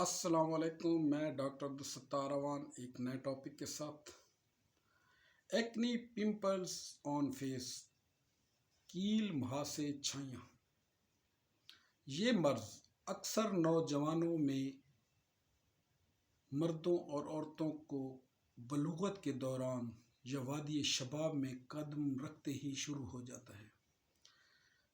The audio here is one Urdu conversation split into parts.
السلام علیکم، میں ڈاکٹر عبدالستار اوان ایک نئے ٹاپک کے ساتھ۔ ایکنی پمپلز آن فیس، کیل مہاسے چھائیاں۔ یہ مرض اکثر نوجوانوں میں مردوں اور عورتوں کو بلوغت کے دوران یا وادی شباب میں قدم رکھتے ہی شروع ہو جاتا ہے۔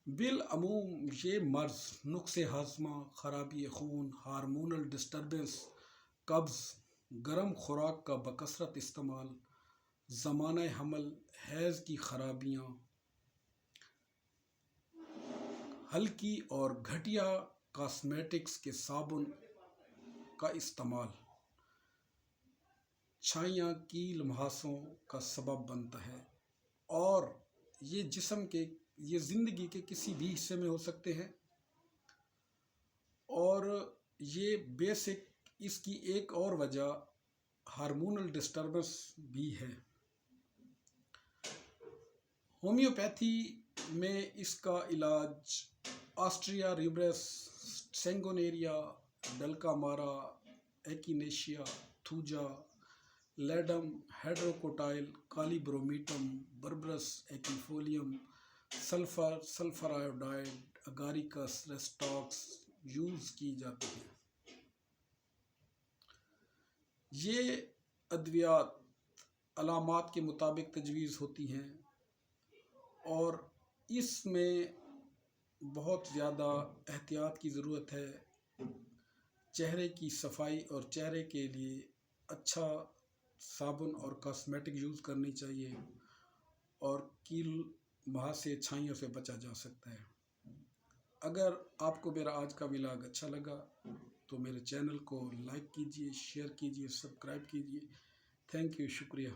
بالعموم یہ مرض نقص ہاضمہ، خرابی خون، ہارمونل ڈسٹربنس، قبض، گرم خوراک کا بکثرت استعمال، زمانہ حمل، حیض کی خرابیاں، ہلکی اور گھٹیا کاسمیٹکس کے صابن کا استعمال، چھائیاں کیل مہاسوں کا سبب بنتا ہے، اور یہ زندگی کے کسی بھی حصے میں ہو سکتے ہیں، اور یہ بیسک اس کی ایک اور وجہ ہارمونل ڈسٹربنس بھی ہے۔ ہومیوپیتھی میں اس کا علاج آسٹریا ریبرس، سینگونیریا، ڈلکامارا، ایکینیشیا، تھوجا، لیڈم، ہیڈروکوٹائل، کالی برومیٹم، بربرس ایکینیفولیم، سلفر، سلفر آیوڈائڈ، اگاریکس ریسٹاکس یوز کی جاتی ہیں۔ یہ ادویات علامات کے مطابق تجویز ہوتی ہیں، اور اس میں بہت زیادہ احتیاط کی ضرورت ہے۔ چہرے کی صفائی اور چہرے کے لیے اچھا صابن اور کاسمیٹک یوز کرنی چاہیے، اور کیل مہاسے چھائیوں سے بچا جا سکتا ہے۔ اگر آپ کو میرا آج کا ولاگ اچھا لگا تو میرے چینل کو لائک کیجیے، شیئر کیجیے، سبسکرائب کیجیے۔ تھینک یو، شکریہ۔